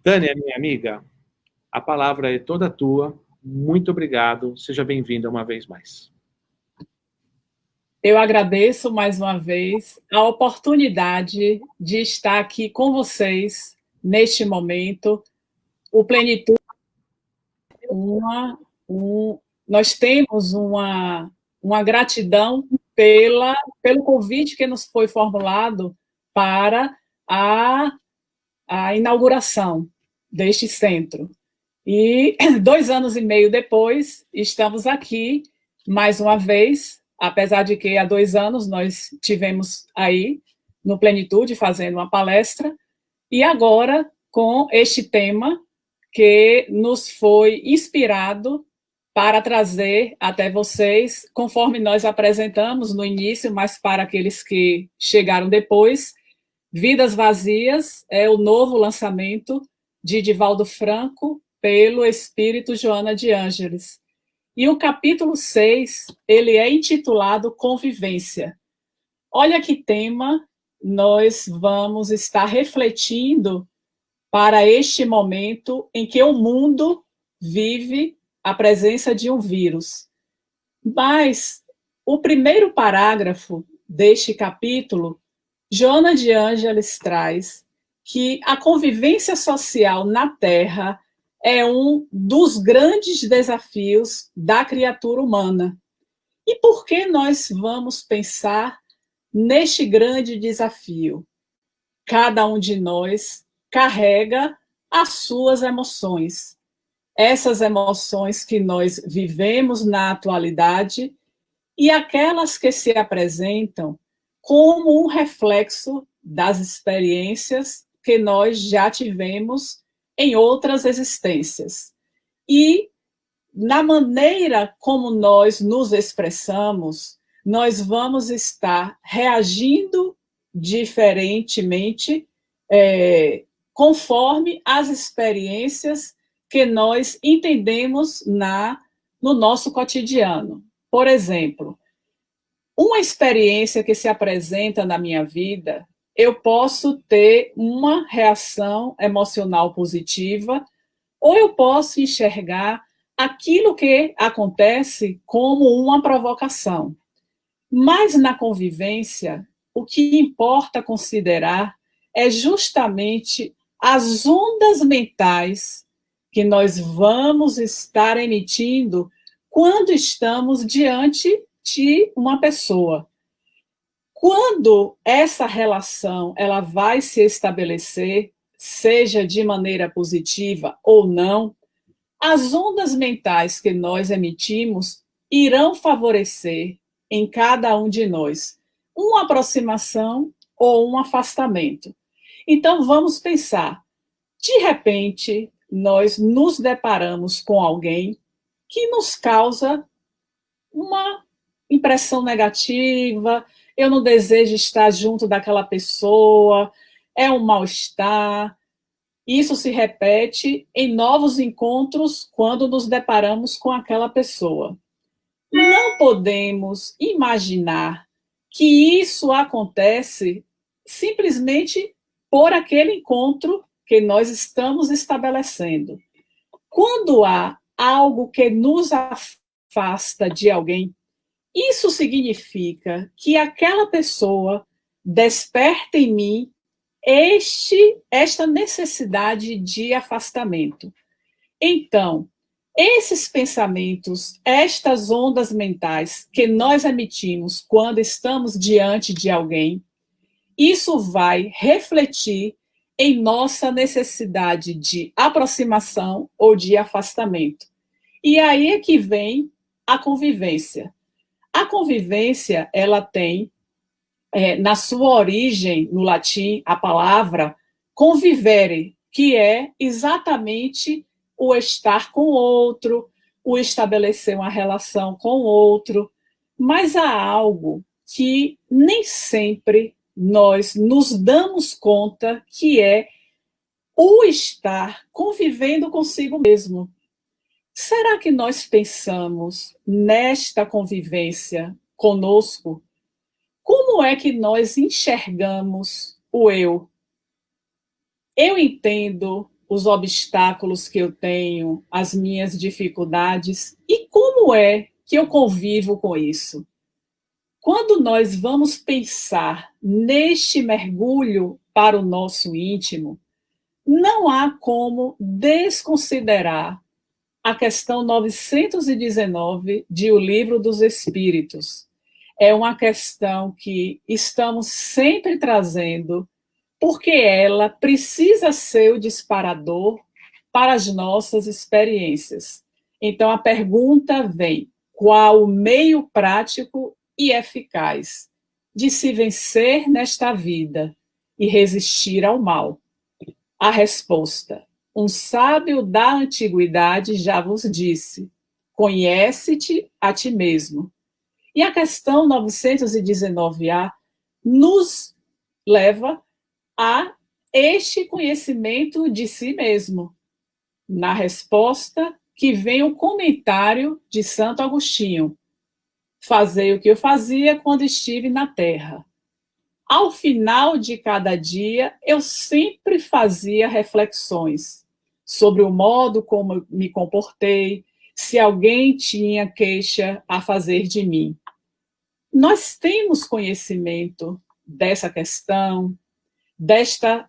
Tânia, minha amiga, a palavra é toda tua. Muito obrigado. Seja bem-vinda uma vez mais. Eu agradeço mais uma vez a oportunidade de estar aqui com vocês neste momento. O Plenitude, nós temos uma gratidão pelo convite que nos foi formulado para a inauguração deste centro. E 2 anos e meio depois, estamos aqui mais uma vez, apesar de que há 2 anos nós tivemos aí no Plenitude fazendo uma palestra, e agora com este tema que nos foi inspirado para trazer até vocês, conforme nós apresentamos no início, mas para aqueles que chegaram depois, Vidas Vazias é o novo lançamento de Divaldo Franco pelo Espírito Joana de Ângeles. E o capítulo 6, ele é intitulado Convivência. Olha que tema nós vamos estar refletindo para este momento em que o mundo vive a presença de um vírus. Mas o primeiro parágrafo deste capítulo, Joana de Ângeles traz que a convivência social na Terra é um dos grandes desafios da criatura humana. E por que nós vamos pensar neste grande desafio? Cada um de nós carrega as suas emoções. Essas emoções que nós vivemos na atualidade e aquelas que se apresentam como um reflexo das experiências que nós já tivemos em outras existências. E, na maneira como nós nos expressamos, nós vamos estar reagindo diferentemente conforme as experiências que nós entendemos no nosso cotidiano. Por exemplo, uma experiência que se apresenta na minha vida, eu posso ter uma reação emocional positiva, ou eu posso enxergar aquilo que acontece como uma provocação. Mas na convivência, o que importa considerar é justamente as ondas mentais que nós vamos estar emitindo quando estamos diante de uma pessoa. Quando essa relação ela vai se estabelecer, seja de maneira positiva ou não, as ondas mentais que nós emitimos irão favorecer em cada um de nós uma aproximação ou um afastamento. Então, vamos pensar. De repente, nós nos deparamos com alguém que nos causa uma impressão negativa, eu não desejo estar junto daquela pessoa, é um mal-estar. Isso se repete em novos encontros quando nos deparamos com aquela pessoa. Não podemos imaginar que isso acontece simplesmente por aquele encontro que nós estamos estabelecendo. Quando há algo que nos afasta de alguém, isso significa que aquela pessoa desperta em mim esta necessidade de afastamento. Então, esses pensamentos, estas ondas mentais que nós emitimos quando estamos diante de alguém, isso vai refletir em nossa necessidade de aproximação ou de afastamento. E aí é que vem a convivência. A convivência, ela tem, na sua origem, no latim, a palavra convivere, que é exatamente o estar com o outro, o estabelecer uma relação com o outro, mas há algo que nem sempre nós nos damos conta que é o estar convivendo consigo mesmo. Será que nós pensamos nesta convivência conosco? Como é que nós enxergamos o eu? Eu entendo os obstáculos que eu tenho, as minhas dificuldades, e como é que eu convivo com isso? Quando nós vamos pensar neste mergulho para o nosso íntimo, não há como desconsiderar a questão 919 de O Livro dos Espíritos. É uma questão que estamos sempre trazendo, porque ela precisa ser o disparador para as nossas experiências. Então, a pergunta vem: qual o meio prático e eficaz de se vencer nesta vida e resistir ao mal? A resposta: um sábio da antiguidade já vos disse: conhece-te a ti mesmo. E a questão 919A nos leva a este conhecimento de si mesmo. Na resposta que vem o comentário de Santo Agostinho: fazei o que eu fazia quando estive na terra. Ao final de cada dia, eu sempre fazia reflexões sobre o modo como me comportei, se alguém tinha queixa a fazer de mim. Nós temos conhecimento dessa questão, desta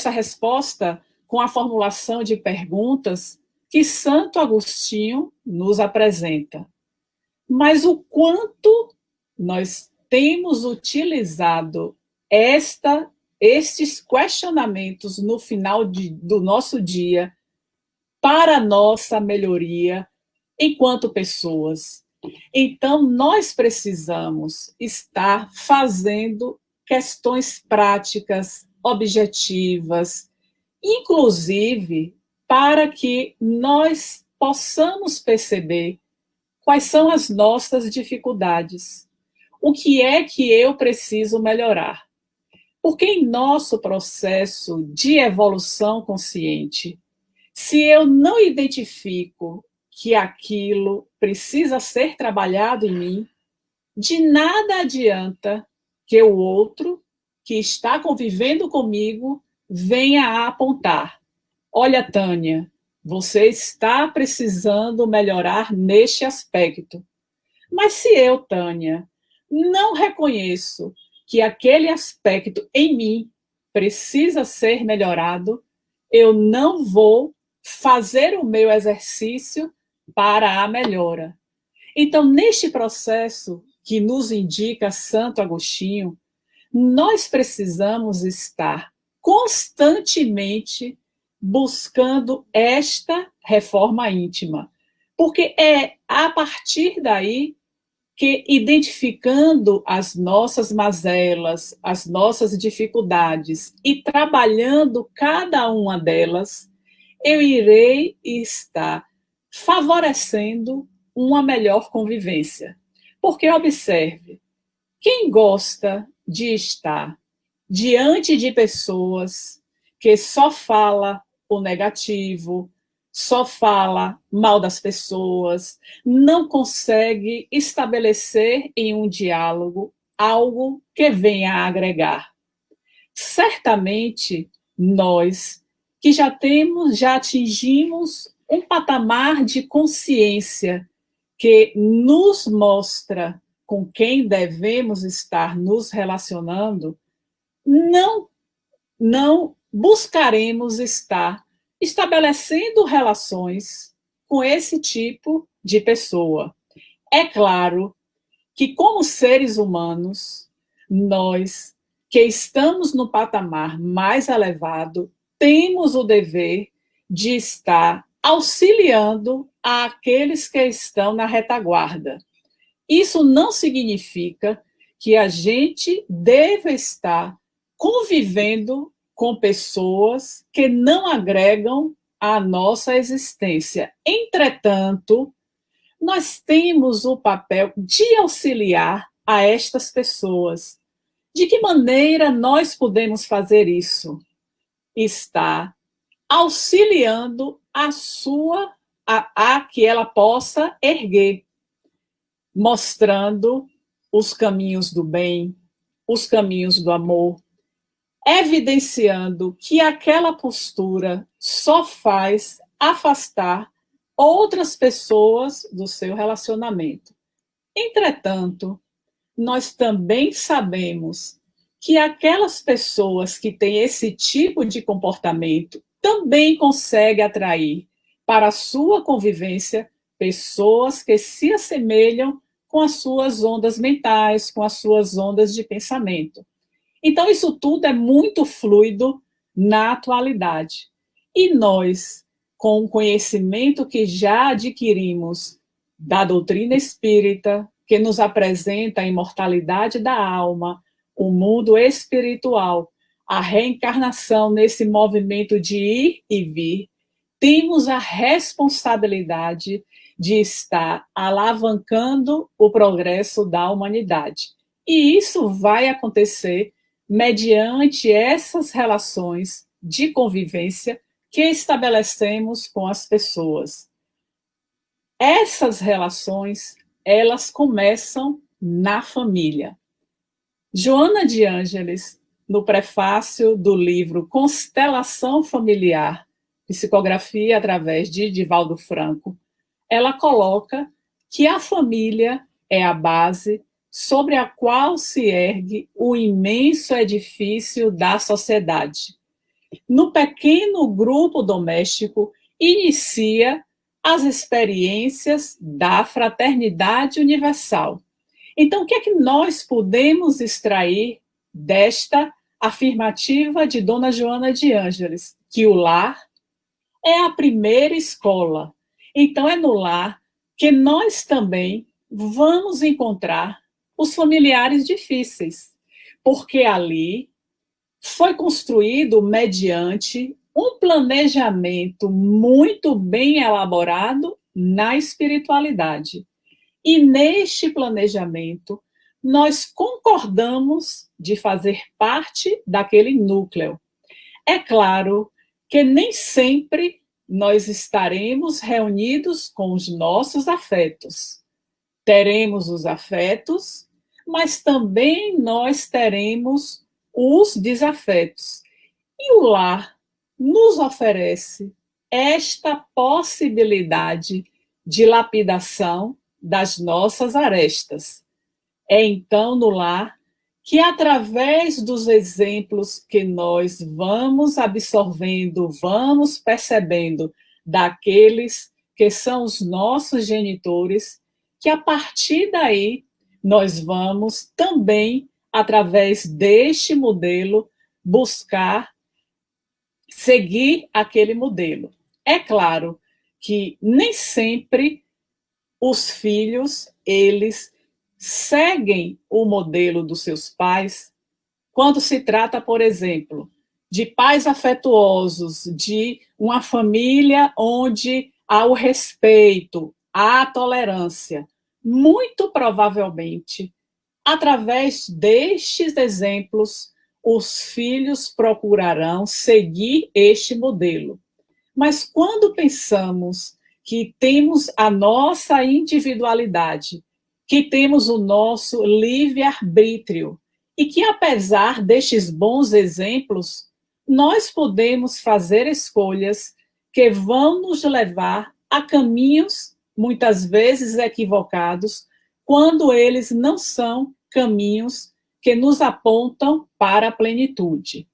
resposta com a formulação de perguntas que Santo Agostinho nos apresenta. Mas o quanto nós temos utilizado estes questionamentos no final do nosso dia para a nossa melhoria enquanto pessoas. Então, nós precisamos estar fazendo questões práticas, objetivas, inclusive para que nós possamos perceber quais são as nossas dificuldades. O que é que eu preciso melhorar? Porque em nosso processo de evolução consciente, se eu não identifico que aquilo precisa ser trabalhado em mim, de nada adianta que o outro que está convivendo comigo venha a apontar: olha, Tânia, você está precisando melhorar neste aspecto. Mas se eu, Tânia, não reconheço que aquele aspecto em mim precisa ser melhorado, eu não vou fazer o meu exercício para a melhora. Então, neste processo que nos indica Santo Agostinho, nós precisamos estar constantemente buscando esta reforma íntima, porque é a partir daí que, identificando as nossas mazelas, as nossas dificuldades e trabalhando cada uma delas, eu irei estar favorecendo uma melhor convivência. Porque, observe, quem gosta de estar diante de pessoas que só fala o negativo, só fala mal das pessoas, não consegue estabelecer em um diálogo algo que venha a agregar? Certamente, nós que já atingimos um patamar de consciência que nos mostra com quem devemos estar nos relacionando, não buscaremos estar estabelecendo relações com esse tipo de pessoa. É claro que, como seres humanos, nós que estamos no patamar mais elevado, temos o dever de estar auxiliando aqueles que estão na retaguarda. Isso não significa que a gente deva estar convivendo com pessoas que não agregam à nossa existência. Entretanto, nós temos o papel de auxiliar a estas pessoas. De que maneira nós podemos fazer isso? Está auxiliando a que ela possa erguer, mostrando os caminhos do bem, os caminhos do amor, evidenciando que aquela postura só faz afastar outras pessoas do seu relacionamento. Entretanto, nós também sabemos que aquelas pessoas que têm esse tipo de comportamento também conseguem atrair para a sua convivência pessoas que se assemelham com as suas ondas mentais, com as suas ondas de pensamento. Então, isso tudo é muito fluido na atualidade. E nós, com o conhecimento que já adquirimos da doutrina espírita, que nos apresenta a imortalidade da alma, o mundo espiritual, a reencarnação nesse movimento de ir e vir, temos a responsabilidade de estar alavancando o progresso da humanidade. E isso vai acontecer mediante essas relações de convivência que estabelecemos com as pessoas. Essas relações, elas começam na família. Joana de Ângeles, no prefácio do livro Constelação Familiar, psicografia através de Divaldo Franco, ela coloca que a família é a base sobre a qual se ergue o imenso edifício da sociedade. No pequeno grupo doméstico, inicia as experiências da fraternidade universal. Então, o que é que nós podemos extrair desta afirmativa de Dona Joana de Ângeles? Que o lar é a primeira escola. Então, é no lar que nós também vamos encontrar os familiares difíceis, porque ali foi construído mediante um planejamento muito bem elaborado na espiritualidade. E neste planejamento, nós concordamos de fazer parte daquele núcleo. É claro que nem sempre nós estaremos reunidos com os nossos afetos. Teremos os afetos, mas também nós teremos os desafetos. E o lar nos oferece esta possibilidade de lapidação das nossas arestas. É então no lar que, através dos exemplos que nós vamos absorvendo, vamos percebendo daqueles que são os nossos genitores, que a partir daí nós vamos também, através deste modelo, buscar seguir aquele modelo. É claro que nem sempre os filhos, eles seguem o modelo dos seus pais quando se trata, por exemplo, de pais afetuosos, de uma família onde há o respeito, há a tolerância. Muito provavelmente, através destes exemplos, os filhos procurarão seguir este modelo. Mas quando pensamos que temos a nossa individualidade, que temos o nosso livre-arbítrio, e que, apesar destes bons exemplos, nós podemos fazer escolhas que vão nos levar a caminhos, muitas vezes equivocados, quando eles não são caminhos que nos apontam para a plenitude.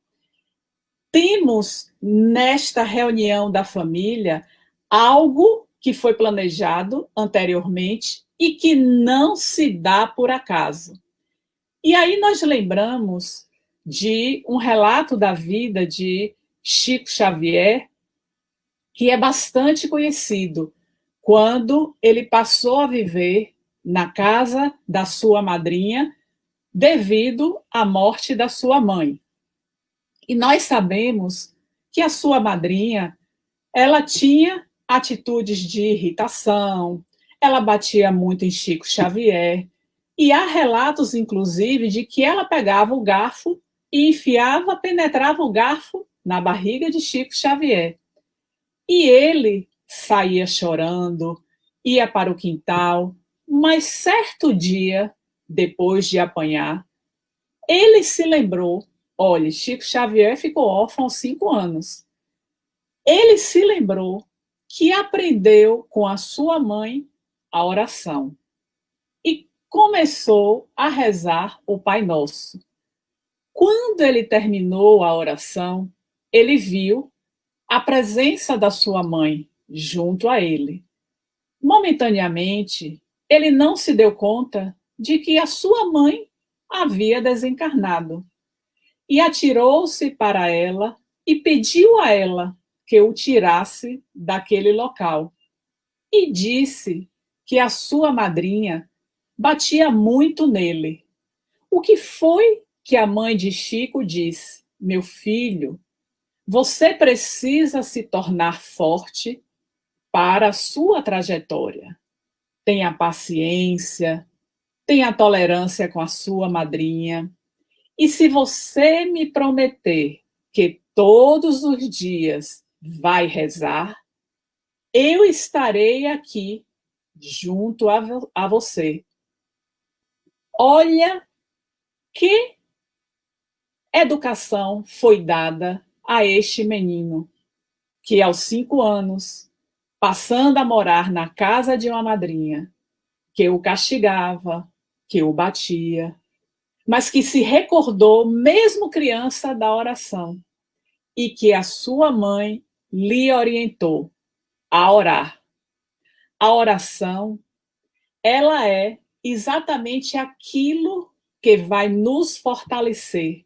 Temos, nesta reunião da família, algo que foi planejado anteriormente e que não se dá por acaso. E aí nós lembramos de um relato da vida de Chico Xavier, que é bastante conhecido, quando ele passou a viver na casa da sua madrinha devido à morte da sua mãe. E nós sabemos que a sua madrinha, ela tinha atitudes de irritação, ela batia muito em Chico Xavier, e há relatos, inclusive, de que ela pegava o garfo e enfiava, penetrava o garfo na barriga de Chico Xavier. E ele saía chorando, ia para o quintal, mas certo dia, depois de apanhar, ele se lembrou Olhe, Chico Xavier ficou órfão aos 5 anos. Ele se lembrou que aprendeu com a sua mãe a oração e começou a rezar o Pai Nosso. Quando ele terminou a oração, ele viu a presença da sua mãe junto a ele. Momentaneamente, ele não se deu conta de que a sua mãe havia desencarnado e atirou-se para ela e pediu a ela que o tirasse daquele local. E disse que a sua madrinha batia muito nele. O que foi que a mãe de Chico disse? Meu filho, você precisa se tornar forte para a sua trajetória. Tenha paciência, tenha tolerância com a sua madrinha. E se você me prometer que todos os dias vai rezar, eu estarei aqui junto a você. Olha que educação foi dada a este menino, que aos 5 anos, passando a morar na casa de uma madrinha, que o castigava, que o batia, mas que se recordou, mesmo criança, da oração, e que a sua mãe lhe orientou a orar. A oração, ela é exatamente aquilo que vai nos fortalecer.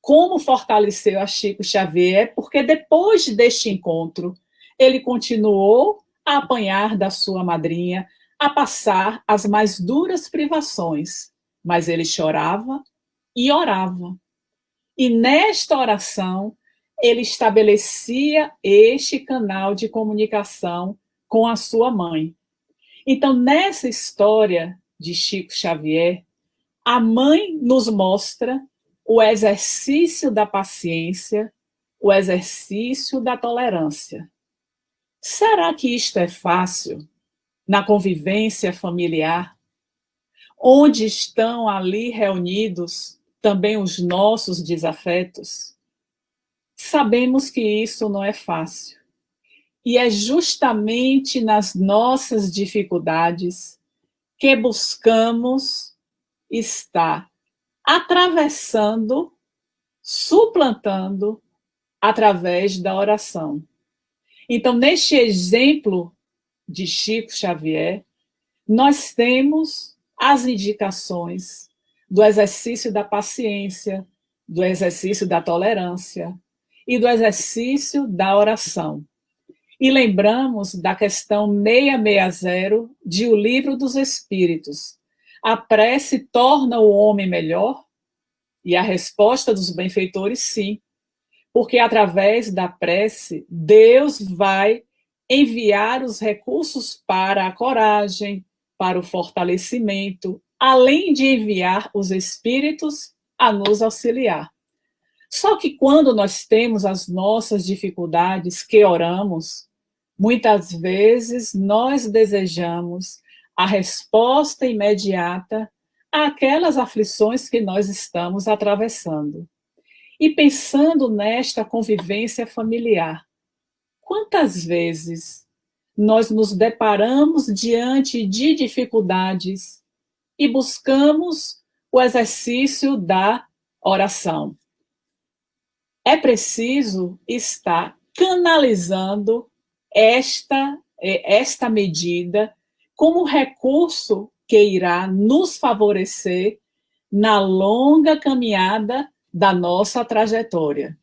Como fortaleceu a Chico Xavier, porque depois deste encontro, ele continuou a apanhar da sua madrinha, a passar as mais duras privações, mas ele chorava e orava. E nesta oração, ele estabelecia este canal de comunicação com a sua mãe. Então, nessa história de Chico Xavier, a mãe nos mostra o exercício da paciência, o exercício da tolerância. Será que isto é fácil na convivência familiar, onde estão ali reunidos também os nossos desafetos? Sabemos que isso não é fácil. E é justamente nas nossas dificuldades que buscamos estar atravessando, suplantando através da oração. Então, neste exemplo de Chico Xavier, nós temos as indicações do exercício da paciência, do exercício da tolerância e do exercício da oração. E lembramos da questão 660 de O Livro dos Espíritos. A prece torna o homem melhor? E a resposta dos benfeitores, sim. Porque através da prece, Deus vai enviar os recursos para a coragem, para o fortalecimento, além de enviar os espíritos a nos auxiliar. Só que quando nós temos as nossas dificuldades que oramos, muitas vezes nós desejamos a resposta imediata àquelas aflições que nós estamos atravessando. E pensando nesta convivência familiar, quantas vezes nós nos deparamos diante de dificuldades e buscamos o exercício da oração? É preciso estar canalizando esta medida como recurso que irá nos favorecer na longa caminhada da nossa trajetória.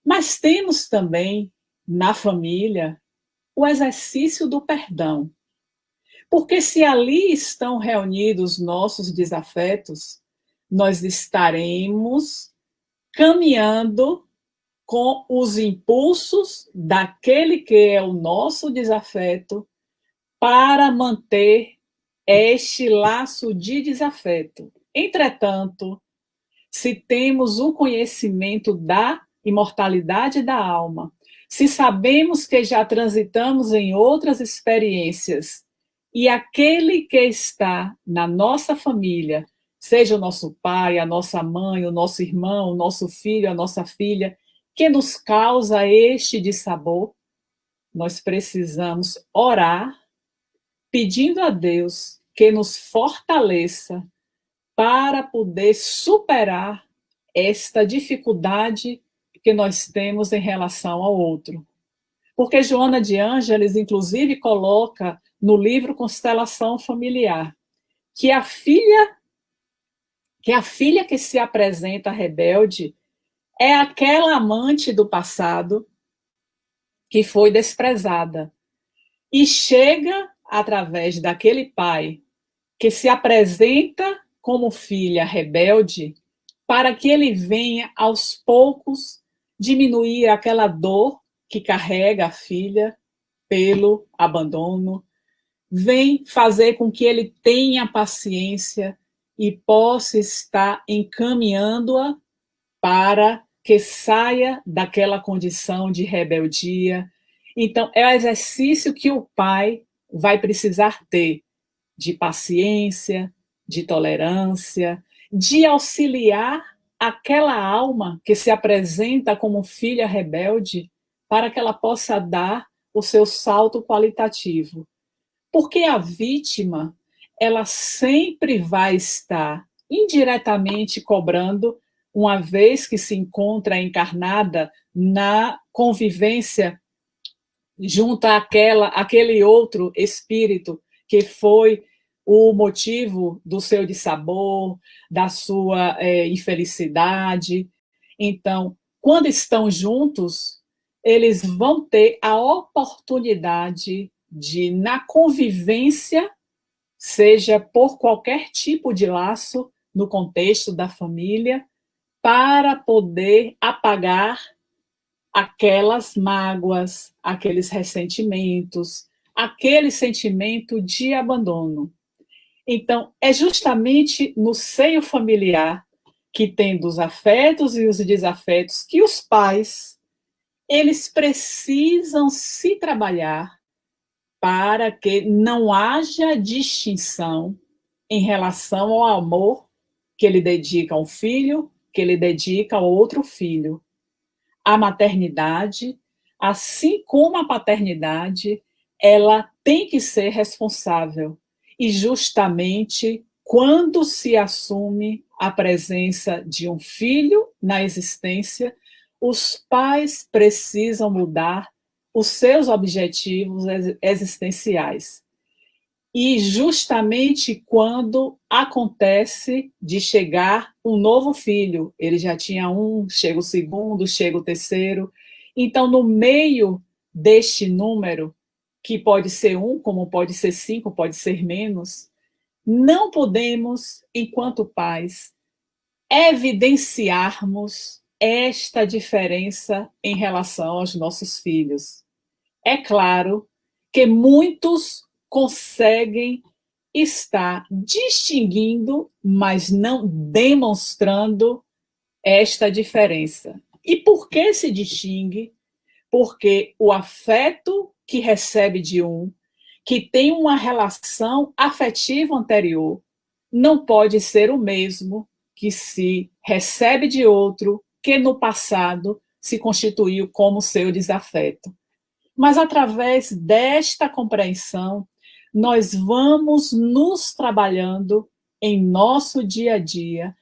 Mas temos também, na família, o exercício do perdão. Porque se ali estão reunidos nossos desafetos, nós estaremos caminhando com os impulsos daquele que é o nosso desafeto para manter este laço de desafeto. Entretanto, se temos o conhecimento da imortalidade da alma, se sabemos que já transitamos em outras experiências e aquele que está na nossa família seja o nosso pai, a nossa mãe, o nosso irmão, o nosso filho, a nossa filha, que nos causa este dissabor, nós precisamos orar, pedindo a Deus que nos fortaleça para poder superar esta dificuldade que nós temos em relação ao outro. Porque Joana de Ângeles, inclusive, coloca no livro Constelação Familiar que a filha que se apresenta rebelde é aquela amante do passado que foi desprezada e chega através daquele pai que se apresenta como filha rebelde para que ele venha aos poucos diminuir aquela dor que carrega a filha pelo abandono, vem fazer com que ele tenha paciência e possa estar encaminhando-a para que saia daquela condição de rebeldia. Então, é o exercício que o pai vai precisar ter de paciência, de tolerância, de auxiliar aquela alma que se apresenta como filha rebelde para que ela possa dar o seu salto qualitativo. Porque a vítima, ela sempre vai estar indiretamente cobrando, uma vez que se encontra encarnada na convivência junto àquele outro espírito que foi o motivo do seu dissabor, da sua infelicidade. Então, quando estão juntos, eles vão ter a oportunidade de, na convivência, seja por qualquer tipo de laço, no contexto da família, para poder apagar aquelas mágoas, aqueles ressentimentos, aquele sentimento de abandono. Então, é justamente no seio familiar que tem dos afetos e os desafetos que os pais, eles precisam se trabalhar para que não haja distinção em relação ao amor que ele dedica ao filho, que ele dedica ao outro filho. A maternidade, assim como a paternidade, ela tem que ser responsável. E justamente quando se assume a presença de um filho na existência, os pais precisam mudar os seus objetivos existenciais. E justamente quando acontece de chegar um novo filho, ele já tinha um, chega o segundo, chega o terceiro. Então, no meio deste número, que pode ser um, como pode ser 5, pode ser menos, não podemos, enquanto pais, evidenciarmos esta diferença em relação aos nossos filhos. É claro que muitos conseguem estar distinguindo, mas não demonstrando esta diferença. E por que se distingue? Porque o afeto que recebe de um, que tem uma relação afetiva anterior, não pode ser o mesmo que se recebe de outro, que no passado se constituiu como seu desafeto. Mas através desta compreensão, nós vamos nos trabalhando em nosso dia a dia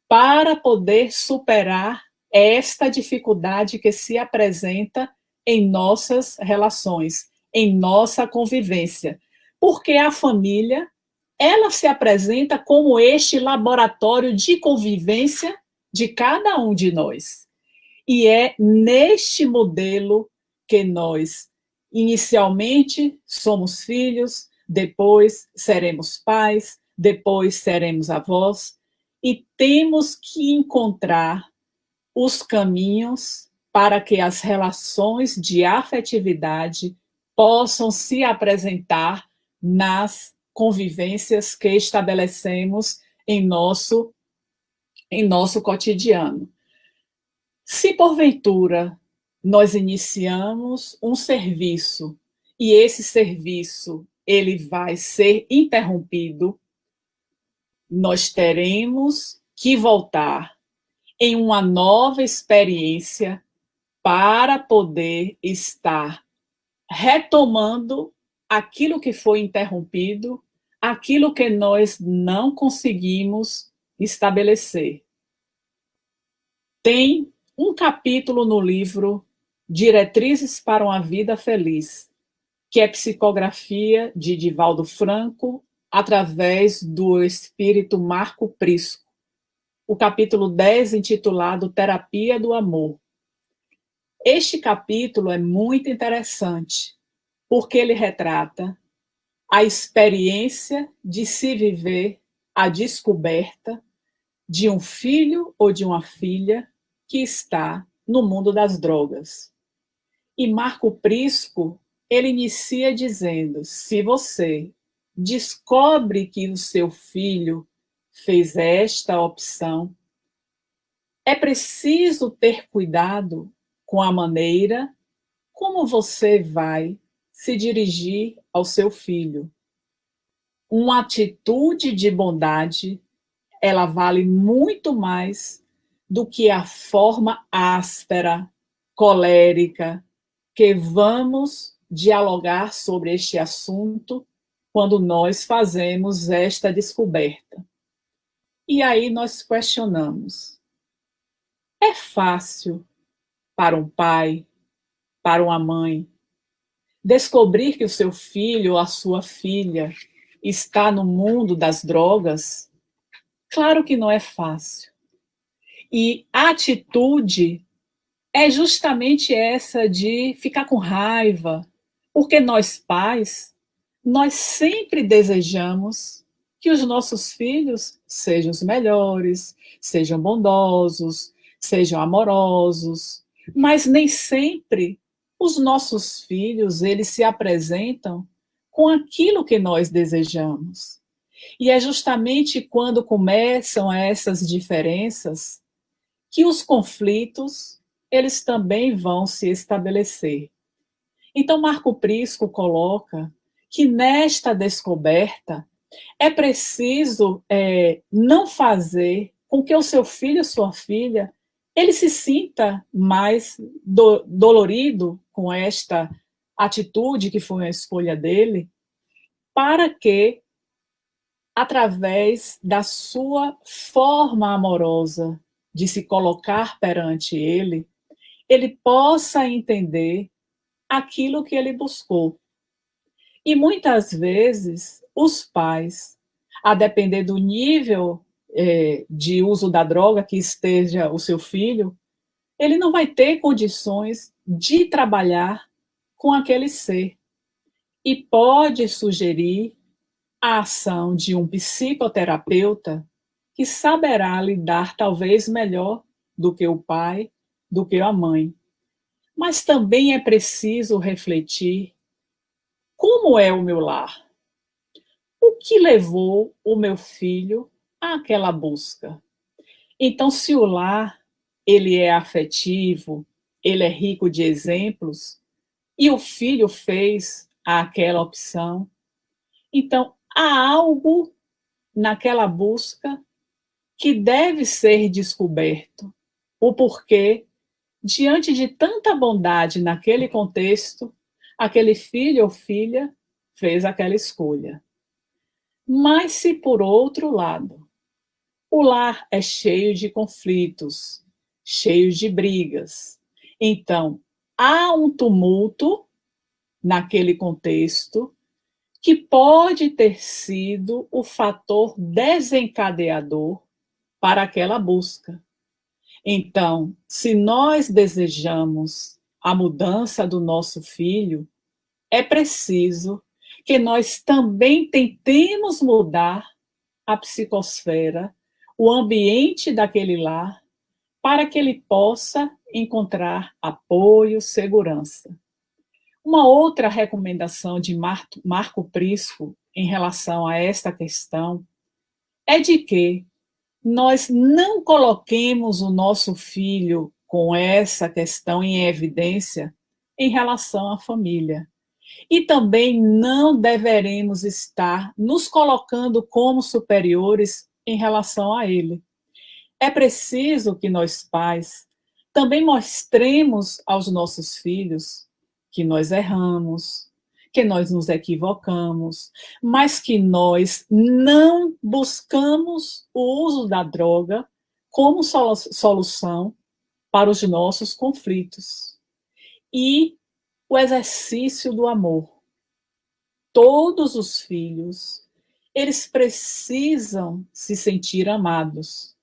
para poder superar esta dificuldade que se apresenta em nossas relações, em nossa convivência. Porque a família, ela se apresenta como este laboratório de convivência de cada um de nós. E é neste modelo que nós, inicialmente, somos filhos, depois seremos pais, depois seremos avós, e temos que encontrar os caminhos para que as relações de afetividade possam se apresentar nas convivências que estabelecemos em nosso cotidiano. Se porventura nós iniciamos um serviço e esse serviço ele vai ser interrompido, nós teremos que voltar em uma nova experiência para poder estar retomando aquilo que foi interrompido, aquilo que nós não conseguimos estabelecer. Tem um capítulo no livro Diretrizes para uma Vida Feliz, que é psicografia de Divaldo Franco, através do espírito Marco Prisco. O capítulo 10, intitulado Terapia do Amor. Este capítulo é muito interessante, porque ele retrata a experiência de se viver a descoberta de um filho ou de uma filha que está no mundo das drogas. E Marco Prisco, ele inicia dizendo: se você descobre que o seu filho fez esta opção, é preciso ter cuidado com a maneira como você vai se dirigir ao seu filho. Uma atitude de bondade, ela vale muito mais do que a forma áspera, colérica, que vamos dialogar sobre este assunto quando nós fazemos esta descoberta. E aí nós questionamos: é fácil para um pai, para uma mãe, descobrir que o seu filho ou a sua filha está no mundo das drogas? Claro que não é fácil. E a atitude é justamente essa de ficar com raiva, porque nós pais, nós sempre desejamos que os nossos filhos sejam os melhores, sejam bondosos, sejam amorosos, mas nem sempre os nossos filhos, eles se apresentam com aquilo que nós desejamos. E é justamente quando começam essas diferenças que os conflitos, eles também vão se estabelecer. Então, Marco Prisco coloca que nesta descoberta é preciso não fazer com que o seu filho ou sua filha ele se sinta mais dolorido com esta atitude que foi a escolha dele, para que, através da sua forma amorosa de se colocar perante ele, ele possa entender aquilo que ele buscou. E muitas vezes os pais, a depender do nível de uso da droga que esteja o seu filho, ele não vai ter condições de trabalhar com aquele ser. E pode sugerir a ação de um psicoterapeuta que saberá lidar talvez melhor do que o pai, do que a mãe. Mas também é preciso refletir: como é o meu lar? O que levou o meu filho àquela busca? Então, se o lar ele é afetivo, ele é rico de exemplos, e o filho fez aquela opção, então há algo naquela busca que deve ser descoberto. O porquê, diante de tanta bondade naquele contexto, aquele filho ou filha fez aquela escolha. Mas se, por outro lado, o lar é cheio de conflitos, cheio de brigas, então há um tumulto naquele contexto que pode ter sido o fator desencadeador para aquela busca. Então, se nós desejamos a mudança do nosso filho, é preciso que nós também tentemos mudar a psicosfera, o ambiente daquele lar, para que ele possa encontrar apoio, segurança. Uma outra recomendação de Marco Prisco em relação a esta questão é de que nós não coloquemos o nosso filho com essa questão em evidência em relação à família. E também não deveremos estar nos colocando como superiores em relação a ele. É preciso que nós, pais, também mostremos aos nossos filhos que nós erramos, que nós nos equivocamos, mas que nós não buscamos o uso da droga como solução para os nossos conflitos. E o exercício do amor. Todos os filhos, eles precisam se sentir amados.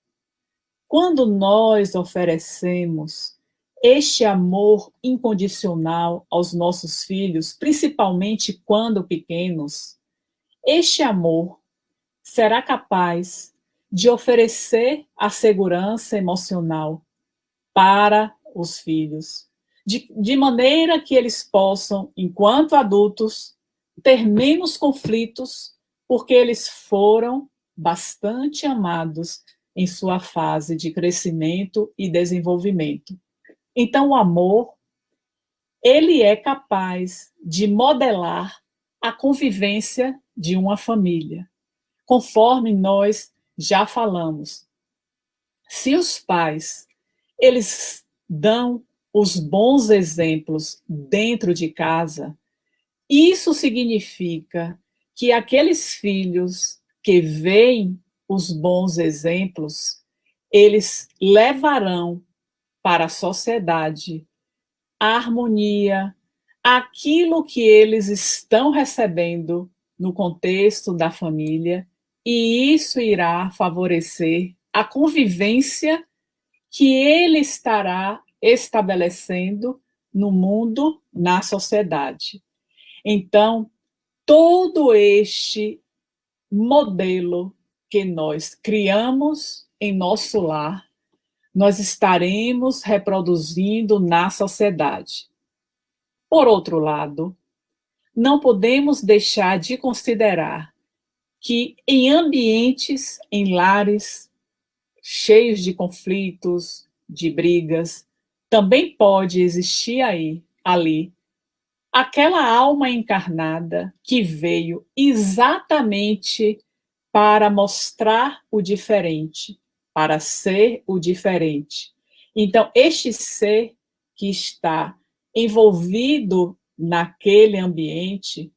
Quando nós oferecemos este amor incondicional aos nossos filhos, principalmente quando pequenos, este amor será capaz de oferecer a segurança emocional para os filhos, de maneira que eles possam, enquanto adultos, ter menos conflitos, porque eles foram bastante amados em sua fase de crescimento e desenvolvimento. Então, o amor, ele é capaz de modelar a convivência de uma família, conforme nós já falamos. Se os pais, eles dão os bons exemplos dentro de casa, isso significa que aqueles filhos que veem os bons exemplos, eles levarão para a sociedade a harmonia, aquilo que eles estão recebendo no contexto da família, e isso irá favorecer a convivência que ele estará estabelecendo no mundo, na sociedade. Então, todo este modelo que nós criamos em nosso lar, nós estaremos reproduzindo na sociedade. Por outro lado, não podemos deixar de considerar que em ambientes, em lares cheios de conflitos, de brigas, também pode existir ali, aquela alma encarnada que veio exatamente para mostrar o diferente, para ser o diferente. Então, este ser que está envolvido naquele ambiente,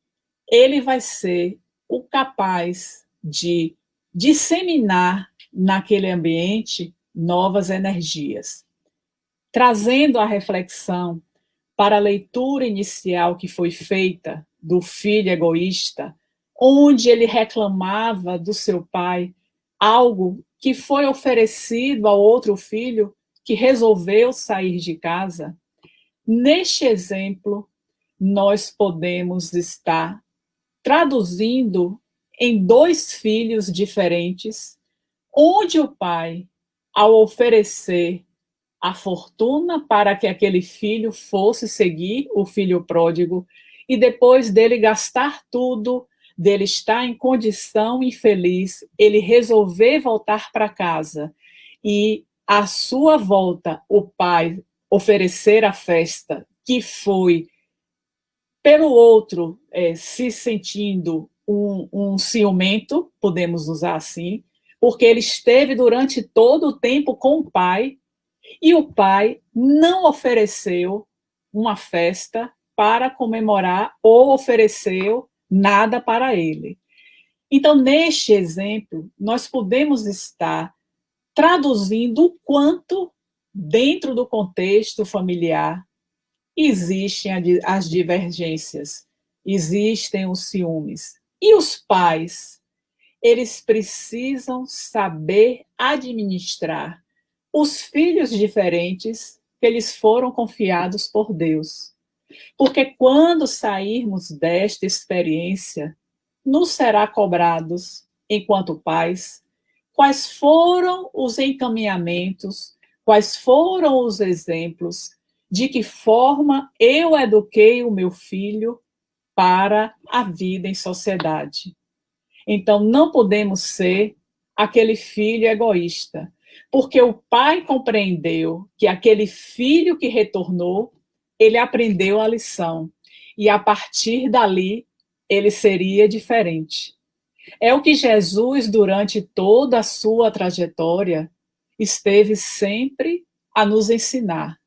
ele vai ser o capaz de disseminar naquele ambiente novas energias. Trazendo a reflexão para a leitura inicial que foi feita do filho egoísta, onde ele reclamava do seu pai algo que foi oferecido ao outro filho que resolveu sair de casa. Neste exemplo, nós podemos estar traduzindo em dois filhos diferentes, onde o pai, ao oferecer a fortuna para que aquele filho fosse seguir o filho pródigo, e depois dele gastar tudo, dele estar em condição infeliz, ele resolver voltar para casa, e à sua volta o pai oferecer a festa, que foi pelo outro se sentindo um ciumento, podemos usar assim, porque ele esteve durante todo o tempo com o pai, e o pai não ofereceu uma festa para comemorar ou ofereceu nada para ele. Então, neste exemplo, nós podemos estar traduzindo o quanto, dentro do contexto familiar, existem as divergências, existem os ciúmes. E os pais, eles precisam saber administrar os filhos diferentes que eles foram confiados por Deus. Porque quando sairmos desta experiência, nos será cobrados, enquanto pais, quais foram os encaminhamentos, quais foram os exemplos, de que forma eu eduquei o meu filho para a vida em sociedade. Então, não podemos ser aquele filho egoísta, porque o pai compreendeu que aquele filho que retornou, ele aprendeu a lição, e a partir dali, ele seria diferente. É o que Jesus, durante toda a sua trajetória, esteve sempre a nos ensinar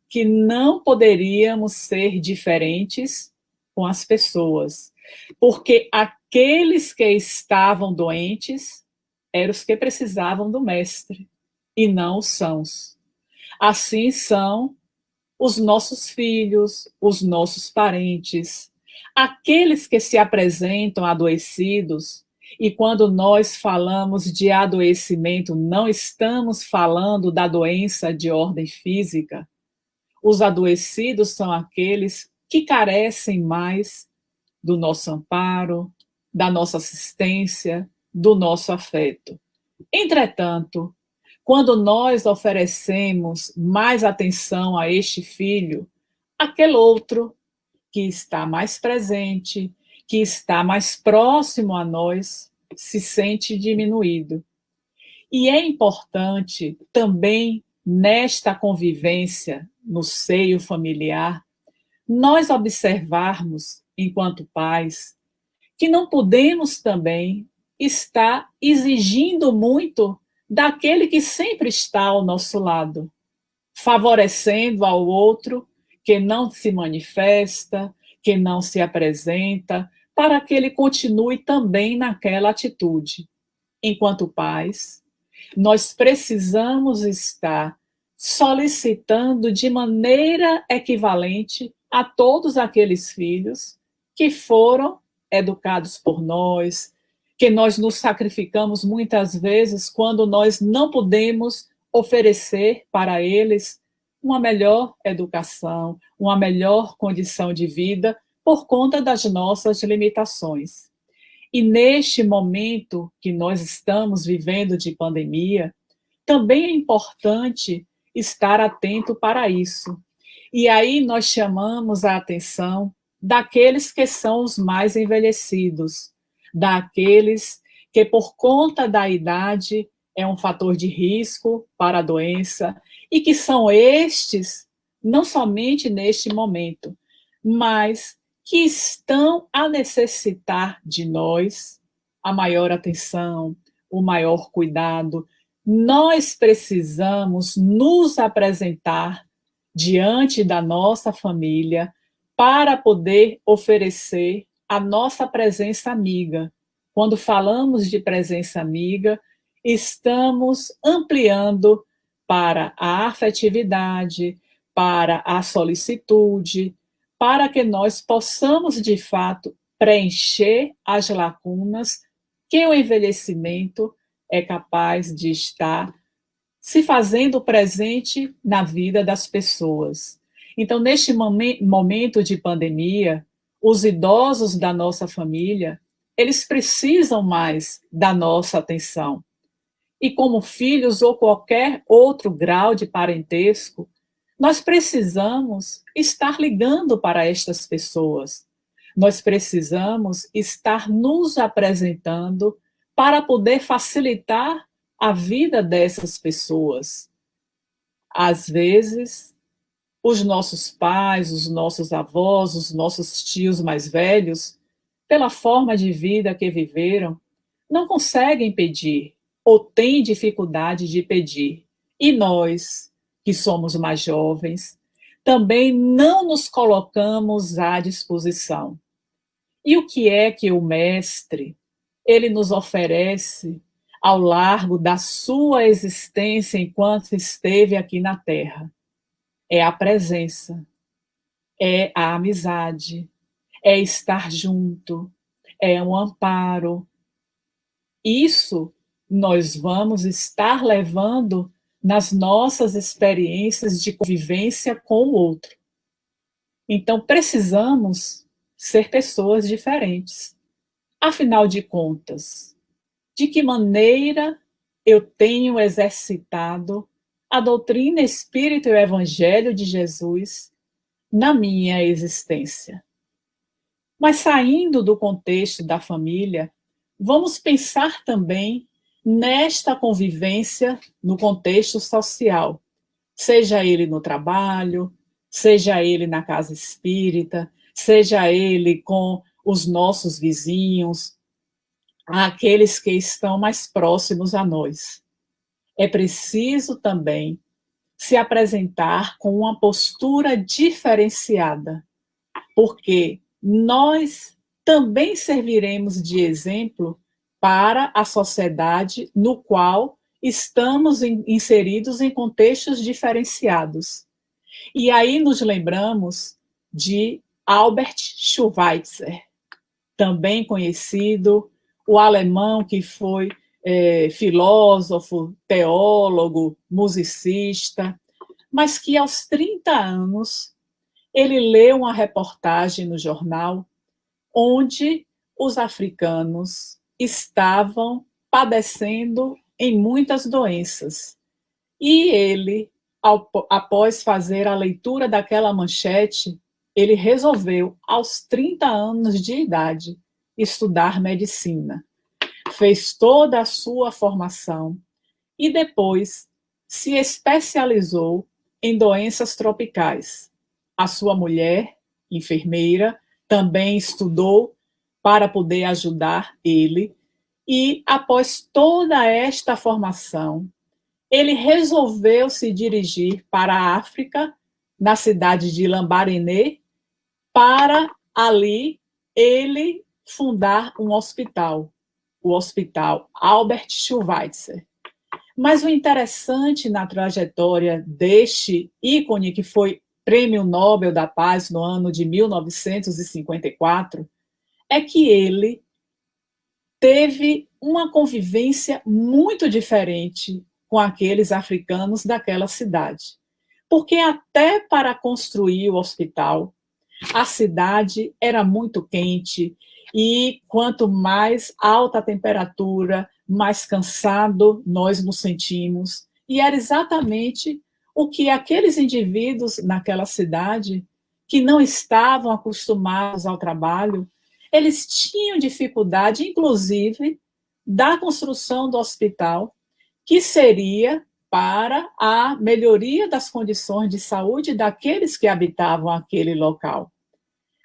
que não poderíamos ser diferentes com as pessoas, porque aqueles que estavam doentes eram os que precisavam do mestre, e não os sãos. Assim são os nossos filhos, os nossos parentes, aqueles que se apresentam adoecidos. E quando nós falamos de adoecimento, não estamos falando da doença de ordem física. Os adoecidos são aqueles que carecem mais do nosso amparo, da nossa assistência, do nosso afeto. Entretanto, quando nós oferecemos mais atenção a este filho, aquele outro que está mais presente, que está mais próximo a nós, se sente diminuído. E é importante também, nesta convivência no seio familiar, nós observarmos, enquanto pais, que não podemos também estar exigindo muito daquele que sempre está ao nosso lado, favorecendo ao outro que não se manifesta, que não se apresenta, para que ele continue também naquela atitude. Enquanto pais, nós precisamos estar solicitando de maneira equivalente a todos aqueles filhos que foram educados por nós, que nós nos sacrificamos muitas vezes quando nós não podemos oferecer para eles uma melhor educação, uma melhor condição de vida por conta das nossas limitações. E neste momento que nós estamos vivendo de pandemia, também é importante estar atento para isso. E aí nós chamamos a atenção daqueles que são os mais envelhecidos, daqueles que, por conta da idade, é um fator de risco para a doença, e que são estes, não somente neste momento, mas que estão a necessitar de nós a maior atenção, o maior cuidado. Nós precisamos nos apresentar diante da nossa família para poder oferecer a nossa presença amiga. Quando falamos de presença amiga, estamos ampliando para a afetividade, para a solicitude, para que nós possamos, de fato, preencher as lacunas que o envelhecimento é capaz de estar se fazendo presente na vida das pessoas. Então, neste momento de pandemia, os idosos da nossa família, eles precisam mais da nossa atenção. E como filhos ou qualquer outro grau de parentesco, nós precisamos estar ligando para estas pessoas. Nós precisamos estar nos apresentando para poder facilitar a vida dessas pessoas. Às vezes, os nossos pais, os nossos avós, os nossos tios mais velhos, pela forma de vida que viveram, não conseguem pedir ou têm dificuldade de pedir. E nós, que somos mais jovens, também não nos colocamos à disposição. E o que é que o mestre, ele nos oferece ao largo da sua existência enquanto esteve aqui na Terra? É a presença, é a amizade, é estar junto, é um amparo. Isso nós vamos estar levando nas nossas experiências de convivência com o outro. Então, precisamos ser pessoas diferentes. Afinal de contas, de que maneira eu tenho exercitado a doutrina espírita e o evangelho de Jesus na minha existência? Mas saindo do contexto da família, vamos pensar também nesta convivência no contexto social, seja ele no trabalho, seja ele na casa espírita, seja ele com os nossos vizinhos, àqueles que estão mais próximos a nós. É preciso também se apresentar com uma postura diferenciada, porque nós também serviremos de exemplo para a sociedade no qual estamos inseridos em contextos diferenciados. E aí nos lembramos de Albert Schweitzer, também conhecido, o alemão que foi filósofo, teólogo, musicista, mas que aos 30 anos ele leu uma reportagem no jornal onde os africanos estavam padecendo em muitas doenças. E ele, após fazer a leitura daquela manchete, ele resolveu, aos 30 anos de idade, estudar medicina. Fez toda a sua formação e depois se especializou em doenças tropicais. A sua mulher, enfermeira, também estudou para poder ajudar ele, e após toda esta formação, ele resolveu se dirigir para a África, na cidade de Lambaréné, para ali ele fundar um hospital, o Hospital Albert Schweitzer. Mas o interessante na trajetória deste ícone, que foi Prêmio Nobel da Paz no ano de 1954, é que ele teve uma convivência muito diferente com aqueles africanos daquela cidade. Porque até para construir o hospital, a cidade era muito quente e quanto mais alta a temperatura, mais cansado nós nos sentimos. E era exatamente o que aqueles indivíduos naquela cidade, que não estavam acostumados ao trabalho, eles tinham dificuldade, inclusive, da construção do hospital, que seria para a melhoria das condições de saúde daqueles que habitavam aquele local.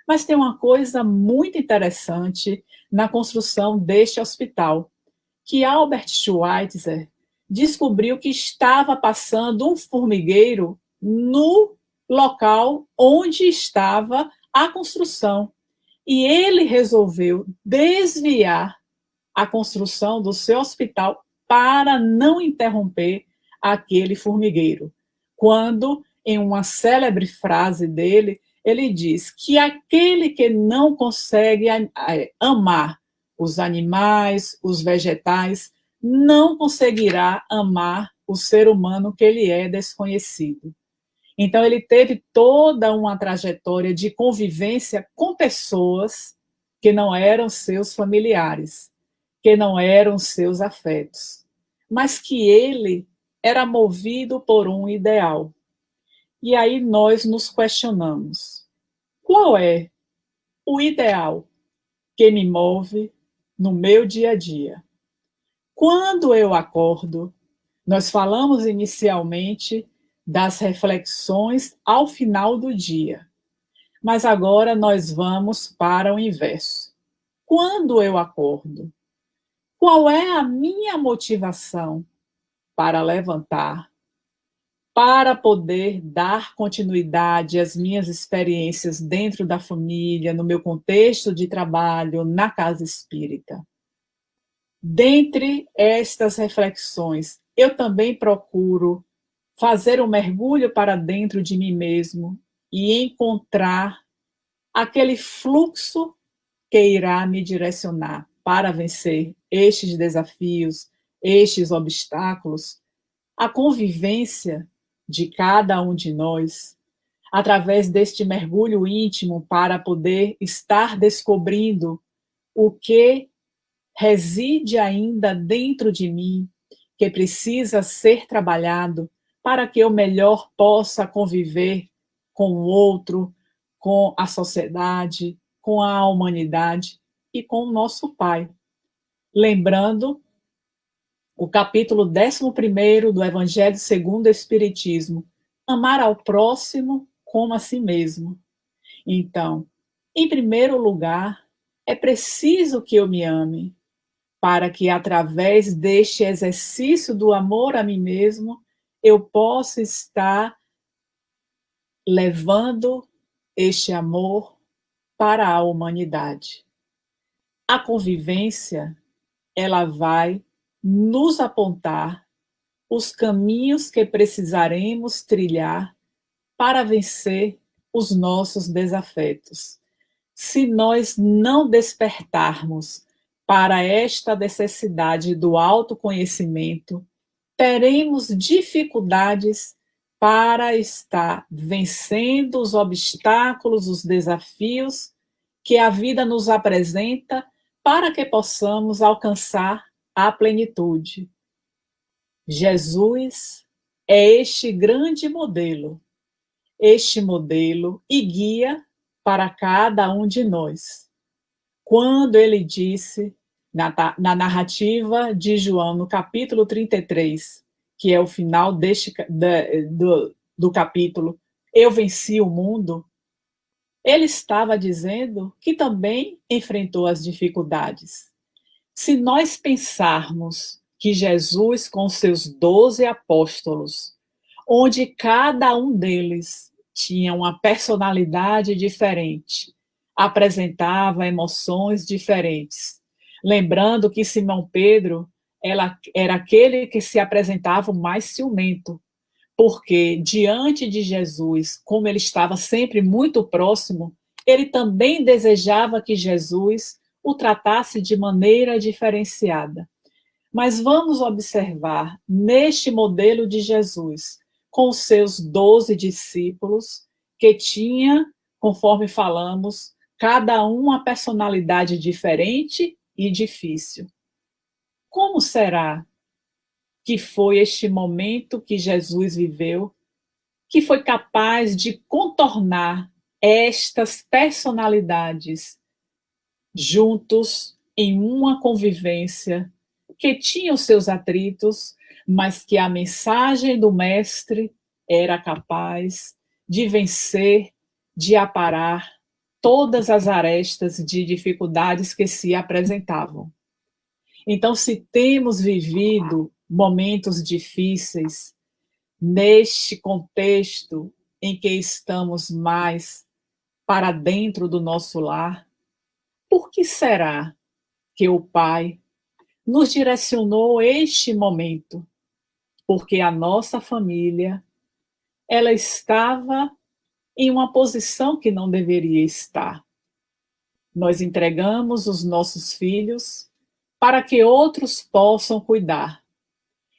Mas tem uma coisa muito interessante na construção deste hospital, que Albert Schweitzer descobriu que estava passando um formigueiro no local onde estava a construção. E ele resolveu desviar a construção do seu hospital para não interromper aquele formigueiro. Quando, em uma célebre frase dele, ele diz que aquele que não consegue amar os animais, os vegetais, não conseguirá amar o ser humano que ele é desconhecido. Então, ele teve toda uma trajetória de convivência com pessoas que não eram seus familiares, que não eram seus afetos, mas que ele era movido por um ideal. E aí nós nos questionamos: qual é o ideal que me move no meu dia a dia? Quando eu acordo, nós falamos inicialmente das reflexões ao final do dia. Mas agora nós vamos para o inverso. Quando eu acordo, qual é a minha motivação para levantar, para poder dar continuidade às minhas experiências dentro da família, no meu contexto de trabalho, na casa espírita? Dentre estas reflexões, eu também procuro fazer um mergulho para dentro de mim mesmo e encontrar aquele fluxo que irá me direcionar para vencer estes desafios, estes obstáculos, a convivência de cada um de nós, através deste mergulho íntimo para poder estar descobrindo o que reside ainda dentro de mim, que precisa ser trabalhado para que eu melhor possa conviver com o outro, com a sociedade, com a humanidade e com o nosso Pai. Lembrando o capítulo 11º do Evangelho segundo o Espiritismo, amar ao próximo como a si mesmo. Então, em primeiro lugar, É preciso que eu me ame, para que, através deste exercício do amor a mim mesmo, eu possa estar levando este amor para a humanidade. A convivência, ela vai nos apontar os caminhos que precisaremos trilhar para vencer os nossos desafetos. Se nós não despertarmos para esta necessidade do autoconhecimento, teremos dificuldades para estar vencendo os obstáculos, os desafios que a vida nos apresenta para que possamos alcançar a plenitude. Jesus é este modelo e guia para cada um de nós. Quando ele disse, na narrativa de João, no capítulo 33, que é o final do capítulo, eu venci o mundo, ele estava dizendo que também enfrentou as dificuldades. Se nós pensarmos que Jesus, com seus 12 apóstolos, onde cada um deles tinha uma personalidade diferente, apresentava emoções diferentes. Lembrando que Simão Pedro era aquele que se apresentava o mais ciumento, porque diante de Jesus, como ele estava sempre muito próximo, ele também desejava que Jesus o tratasse de maneira diferenciada. Mas vamos observar neste modelo de Jesus, com os seus 12 discípulos, que tinha, conforme falamos, cada um uma personalidade diferente e difícil. Como será que foi este momento que Jesus viveu, que foi capaz de contornar estas personalidades juntos em uma convivência que tinha os seus atritos, mas que a mensagem do Mestre era capaz de vencer, de aparar todas as arestas de dificuldades que se apresentavam. Então, se temos vivido momentos difíceis neste contexto em que estamos mais para dentro do nosso lar, por que será que o Pai nos direcionou este momento? Porque a nossa família, ela estava em uma posição que não deveria estar. Nós entregamos os nossos filhos para que outros possam cuidar.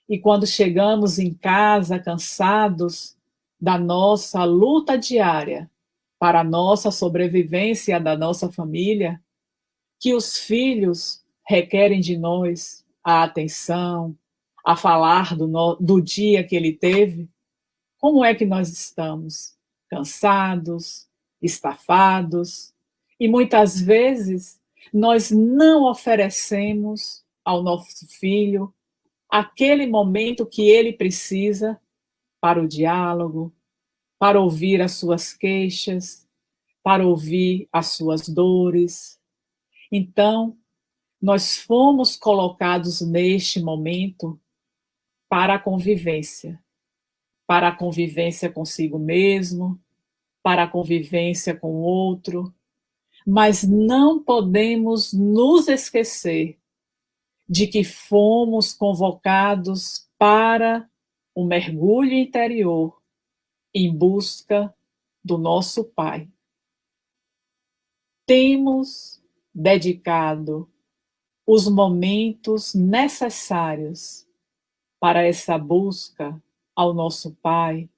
E quando chegamos em casa cansados da nossa luta diária para a nossa sobrevivência e a da nossa família, que os filhos requerem de nós a atenção, a falar do dia que ele teve, como é que nós estamos? Cansados, estafados, e muitas vezes nós não oferecemos ao nosso filho aquele momento que ele precisa para o diálogo, para ouvir as suas queixas, para ouvir as suas dores. Então, nós fomos colocados neste momento para a convivência consigo mesmo, para a convivência com o outro, mas não podemos nos esquecer de que fomos convocados para o mergulho interior em busca do nosso Pai. Temos dedicado os momentos necessários para essa busca ao nosso Pai,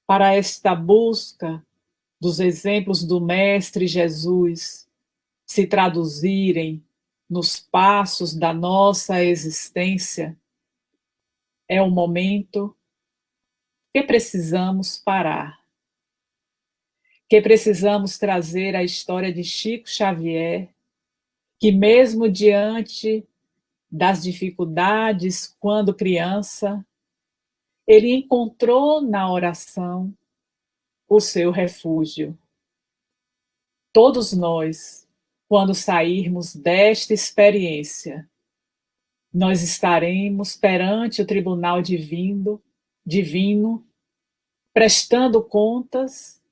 para esta busca dos exemplos do Mestre Jesus se traduzirem nos passos da nossa existência, é um momento que precisamos parar, que precisamos trazer a história de Chico Xavier, que mesmo diante das dificuldades quando criança, ele encontrou na oração o seu refúgio. Todos nós quando sairmos desta experiência, nós estaremos perante o tribunal divino, prestando contas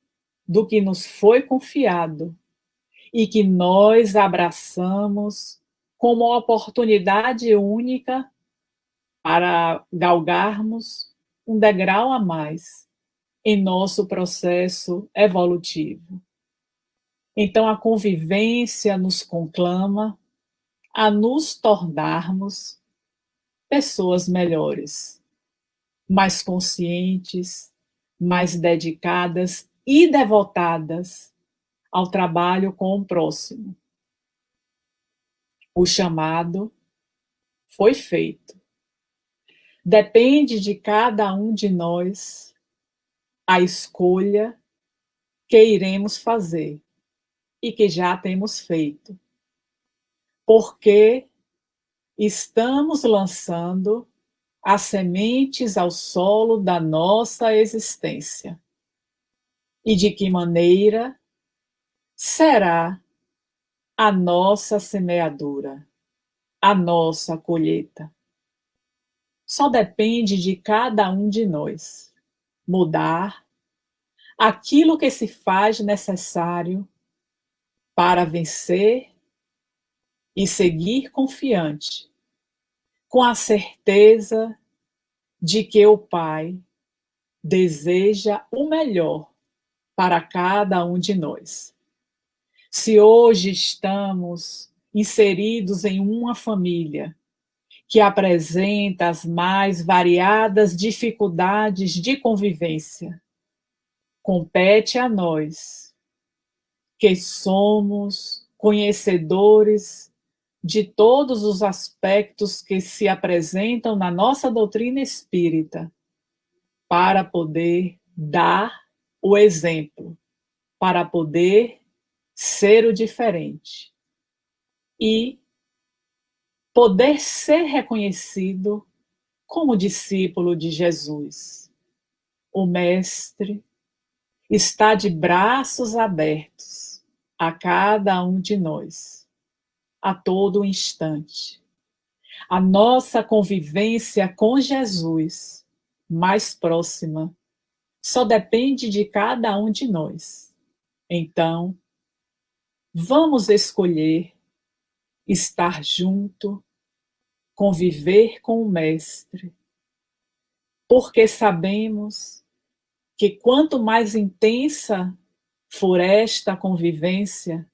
do que nos foi confiado e que nós abraçamos como uma oportunidade única para galgarmos um degrau a mais em nosso processo evolutivo. Então, a convivência nos conclama a nos tornarmos pessoas melhores, mais conscientes, mais dedicadas e devotadas ao trabalho com o próximo. O chamado foi feito. Depende de cada um de nós a escolha que iremos fazer e que já temos feito, porque estamos lançando as sementes ao solo da nossa existência. E de que maneira será a nossa semeadura, a nossa colheita? Só depende de cada um de nós mudar aquilo que se faz necessário para vencer e seguir confiante, com a certeza de que o Pai deseja o melhor para cada um de nós. Se hoje estamos inseridos em uma família que apresenta as mais variadas dificuldades de convivência, compete a nós, que somos conhecedores de todos os aspectos que se apresentam na nossa doutrina espírita, para poder dar o exemplo, para poder ser o diferente e poder ser reconhecido como discípulo de Jesus. O Mestre está de braços abertos a cada um de nós, a todo instante. A nossa convivência com Jesus, mais próxima, só depende de cada um de nós. Então, vamos escolher estar junto, conviver com o Mestre, porque sabemos que quanto mais intensa for esta convivência,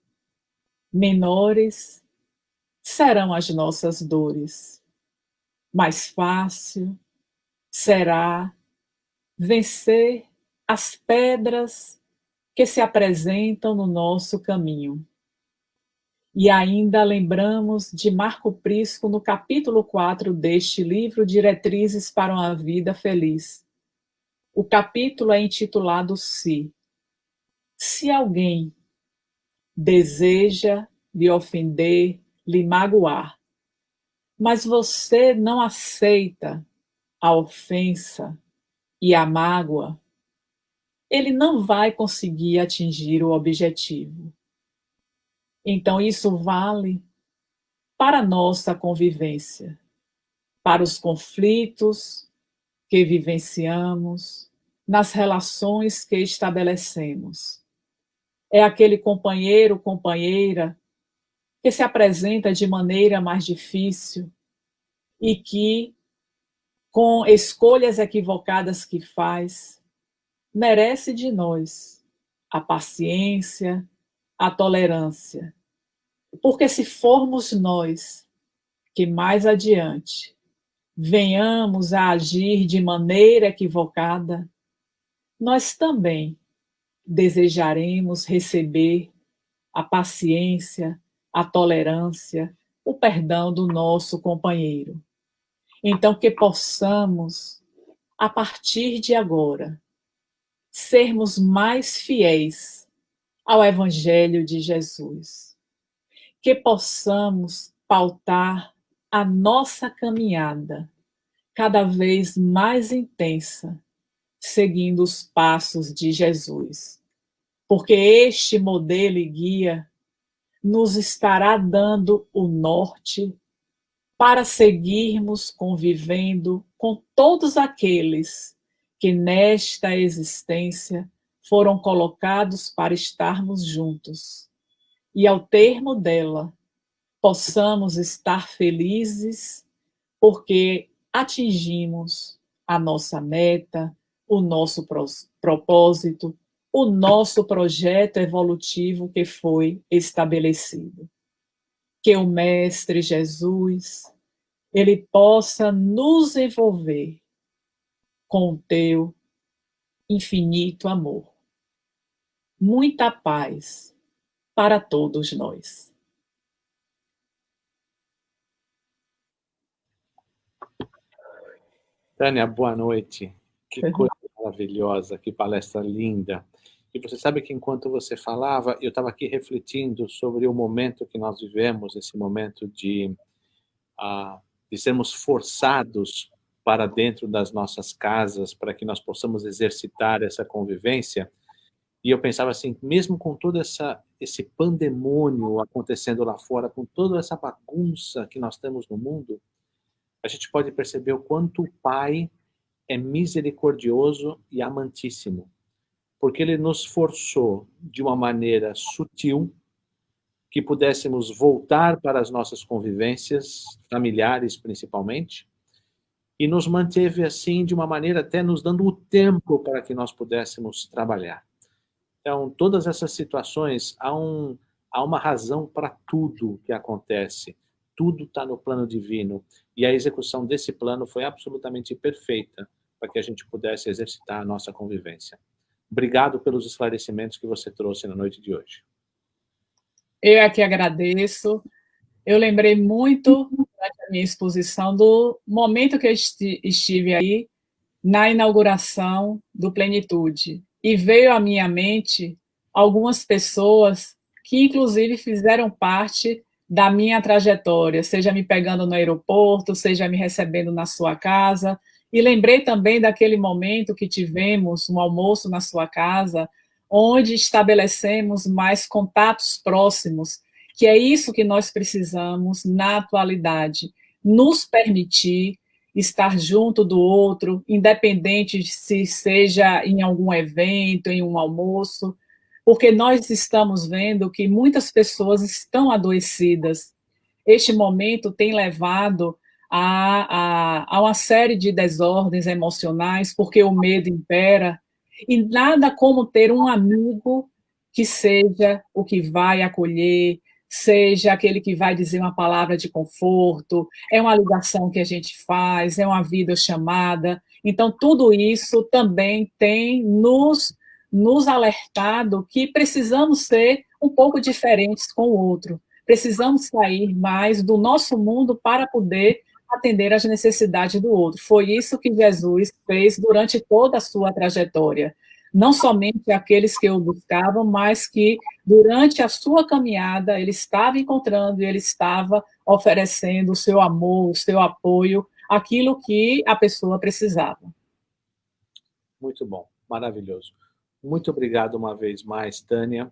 menores serão as nossas dores. Mais fácil será vencer as pedras que se apresentam no nosso caminho. E ainda lembramos de Marco Prisco no capítulo 4 deste livro, Diretrizes para uma Vida Feliz. O capítulo é intitulado Se. Se alguém deseja lhe ofender, lhe magoar, mas você não aceita a ofensa e a mágoa, ele não vai conseguir atingir o objetivo. Então, isso vale para a nossa convivência, para os conflitos que vivenciamos, nas relações que estabelecemos. É aquele companheiro, companheira, que se apresenta de maneira mais difícil e que, com escolhas equivocadas que faz, merece de nós a paciência, a tolerância. Porque se formos nós que mais adiante venhamos a agir de maneira equivocada, nós também desejaremos receber a paciência, a tolerância, o perdão do nosso companheiro. Então, que possamos, a partir de agora, sermos mais fiéis ao Evangelho de Jesus. Que possamos pautar a nossa caminhada cada vez mais intensa, seguindo os passos de Jesus. Porque este modelo e guia nos estará dando o norte para seguirmos convivendo com todos aqueles que nesta existência foram colocados para estarmos juntos. E ao termo dela, possamos estar felizes porque atingimos a nossa meta, o nosso propósito, o nosso projeto evolutivo que foi estabelecido. Que o Mestre Jesus, ele possa nos envolver com o teu infinito amor. Muita paz para todos nós. Tânia, boa noite. Que coisa maravilhosa, que palestra linda. E você sabe que enquanto você falava, eu estava aqui refletindo sobre o momento que nós vivemos, esse momento de sermos forçados para dentro das nossas casas, para que nós possamos exercitar essa convivência. E eu pensava assim, mesmo com todo esse pandemônio acontecendo lá fora, com toda essa bagunça que nós temos no mundo, a gente pode perceber o quanto o Pai é misericordioso e amantíssimo, porque Ele nos forçou de uma maneira sutil que pudéssemos voltar para as nossas convivências, familiares principalmente, e nos manteve assim de uma maneira até nos dando o tempo para que nós pudéssemos trabalhar. Então, todas essas situações, há uma razão para tudo que acontece. Tudo está no plano divino. E a execução desse plano foi absolutamente perfeita para que a gente pudesse exercitar a nossa convivência. Obrigado pelos esclarecimentos que você trouxe na noite de hoje. Eu é que agradeço. Eu lembrei muito, durante a minha exposição, do momento que eu estive aí na inauguração do Plenitude. E veio à minha mente algumas pessoas que, inclusive, fizeram parte da minha trajetória, seja me pegando no aeroporto, seja me recebendo na sua casa. E lembrei também daquele momento que tivemos um almoço na sua casa, onde estabelecemos mais contatos próximos, que é isso que nós precisamos na atualidade, nos permitir estar junto do outro, independente se seja em algum evento, em um almoço, porque nós estamos vendo que muitas pessoas estão adoecidas. Este momento tem levado a uma série de desordens emocionais, porque o medo impera, e nada como ter um amigo que seja o que vai acolher, seja aquele que vai dizer uma palavra de conforto, é uma ligação que a gente faz, é uma videochamada. Então, tudo isso também tem nos alertado que precisamos ser um pouco diferentes com o outro. Precisamos sair mais do nosso mundo para poder atender às necessidades do outro. Foi isso que Jesus fez durante toda a sua trajetória. Não somente aqueles que o buscavam, mas que durante a sua caminhada ele estava encontrando e ele estava oferecendo o seu amor, o seu apoio, aquilo que a pessoa precisava. Muito bom, maravilhoso. Muito obrigado uma vez mais, Tânia.